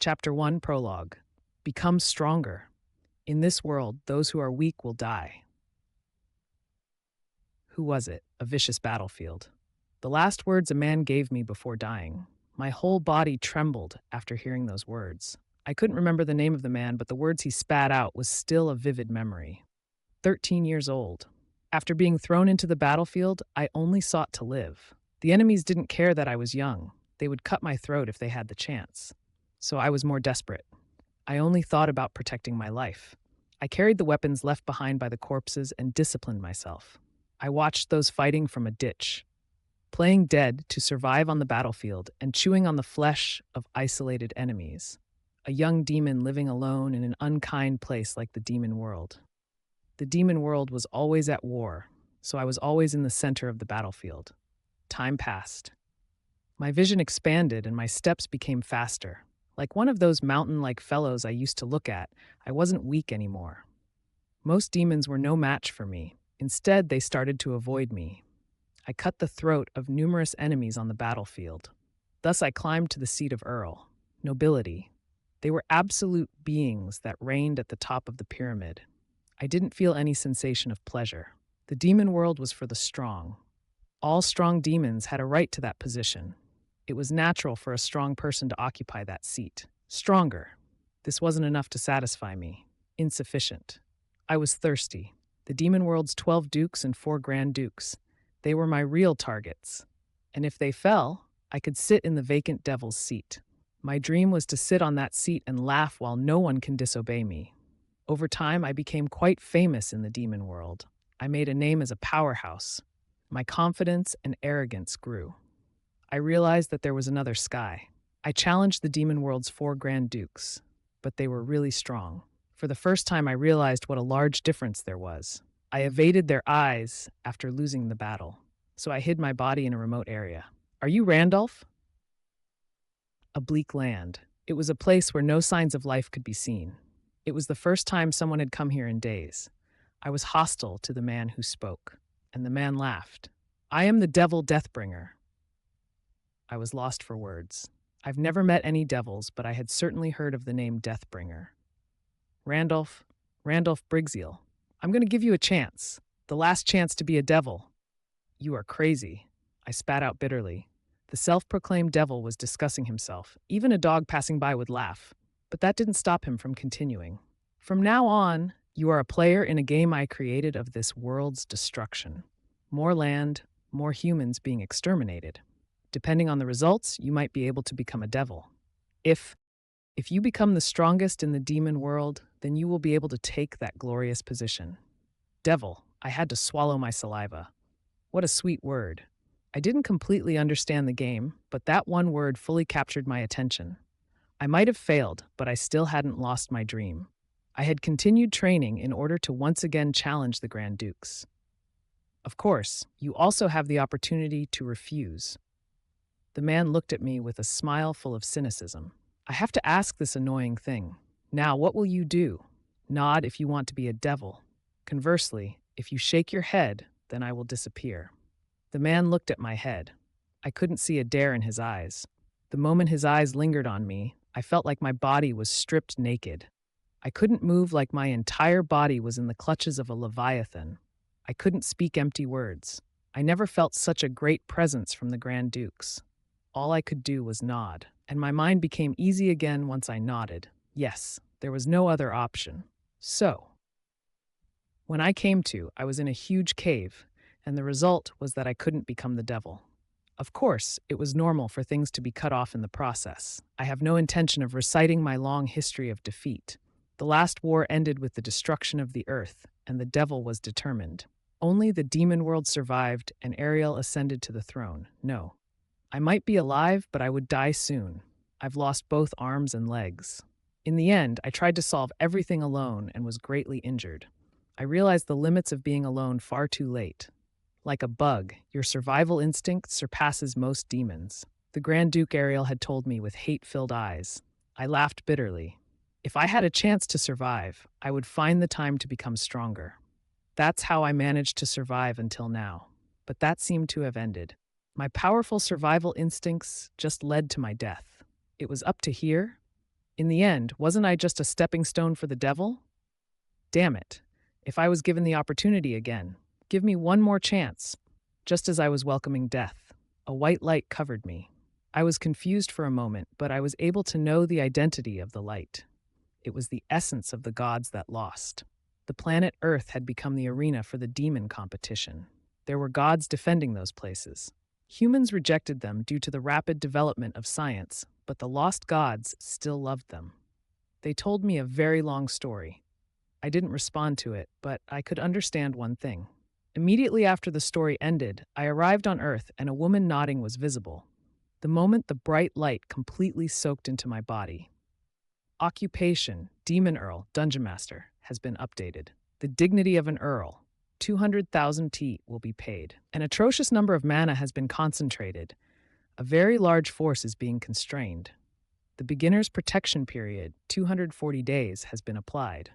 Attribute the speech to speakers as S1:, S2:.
S1: Chapter 1, Prologue. Become stronger. In this world, those who are weak will die. Who was it? A vicious battlefield. The last words a man gave me before dying. My whole body trembled after hearing those words. I couldn't remember the name of the man, but the words he spat out was still a vivid memory. 13 years old. After being thrown into the battlefield, I only sought to live. The enemies didn't care that I was young. They would cut my throat if they had the chance. So I was more desperate. I only thought about protecting my life. I carried the weapons left behind by the corpses and disciplined myself. I watched those fighting from a ditch, playing dead to survive on the battlefield and chewing on the flesh of isolated enemies. A young demon living alone in an unkind place like the demon world. The demon world was always at war, so I was always in the center of the battlefield. Time passed. My vision expanded and my steps became faster. Like one of those mountain-like fellows I used to look at, I wasn't weak anymore. Most demons were no match for me. Instead, they started to avoid me. I cut the throat of numerous enemies on the battlefield. Thus I climbed to the seat of Earl, nobility. They were absolute beings that reigned at the top of the pyramid. I didn't feel any sensation of pleasure. The demon world was for the strong. All strong demons had a right to that position. It was natural for a strong person to occupy that seat. Stronger. This wasn't enough to satisfy me. Insufficient. I was thirsty. The demon world's 12 dukes and 4 grand dukes. They were my real targets. And if they fell, I could sit in the vacant devil's seat. My dream was to sit on that seat and laugh while no one can disobey me. Over time, I became quite famous in the demon world. I made a name as a powerhouse. My confidence and arrogance grew. I realized that there was another sky. I challenged the demon world's 4 grand dukes, but they were really strong. For the first time, I realized what a large difference there was. I evaded their eyes after losing the battle, so I hid my body in a remote area. Are you Randolph? A bleak land. It was a place where no signs of life could be seen. It was the first time someone had come here in days. I was hostile to the man who spoke, and the man laughed. I am the devil Deathbringer. I was lost for words. I've never met any devils, but I had certainly heard of the name Deathbringer. Randolph Briggseel. I'm going to give you a chance. The last chance to be a devil. You are crazy. I spat out bitterly. The self-proclaimed devil was discussing himself. Even a dog passing by would laugh. But that didn't stop him from continuing. From now on, you are a player in a game I created of this world's destruction. More land, more humans being exterminated. Depending on the results, you might be able to become a devil. If you become the strongest in the demon world, then you will be able to take that glorious position. Devil, I had to swallow my saliva. What a sweet word. I didn't completely understand the game, but that one word fully captured my attention. I might have failed, but I still hadn't lost my dream. I had continued training in order to once again challenge the Grand Dukes. Of course, you also have the opportunity to refuse. The man looked at me with a smile full of cynicism. I have to ask this annoying thing. Now, what will you do? Nod if you want to be a devil. Conversely, if you shake your head, then I will disappear. The man looked at my head. I couldn't see a dare in his eyes. The moment his eyes lingered on me, I felt like my body was stripped naked. I couldn't move, like my entire body was in the clutches of a leviathan. I couldn't speak empty words. I never felt such a great presence from the Grand Dukes. All I could do was nod, and my mind became easy again once I nodded. Yes, there was no other option. So, when I came to, I was in a huge cave, and the result was that I couldn't become the devil. Of course, it was normal for things to be cut off in the process. I have no intention of reciting my long history of defeat. The last war ended with the destruction of the earth, and the devil was determined. Only the demon world survived, and Ariel ascended to the throne. No. I might be alive, but I would die soon. I've lost both arms and legs. In the end, I tried to solve everything alone and was greatly injured. I realized the limits of being alone far too late. Like a bug, your survival instinct surpasses most demons. The Grand Duke Ariel had told me with hate-filled eyes. I laughed bitterly. If I had a chance to survive, I would find the time to become stronger. That's how I managed to survive until now. But that seemed to have ended. My powerful survival instincts just led to my death. It was up to here, In the end, wasn't I just a stepping stone for the devil? Damn it. If I was given the opportunity again, give me one more chance. Just as I was welcoming death, a white light covered me. I was confused for a moment, but I was able to know the identity of the light. It was the essence of the gods that lost. The planet Earth had become the arena for the demon competition. There were gods defending those places. Humans rejected them due to the rapid development of science, but the lost gods still loved them. They told me a very long story. I didn't respond to it, but I could understand one thing. Immediately after the story ended, I arrived on Earth and a woman nodding was visible. The moment the bright light completely soaked into my body. Occupation, Demon Earl, Dungeon Master, has been updated. The dignity of an Earl, 200,000 T will be paid. An atrocious number of mana has been concentrated. A very large force is being constrained. The beginner's protection period, 240 days, has been applied.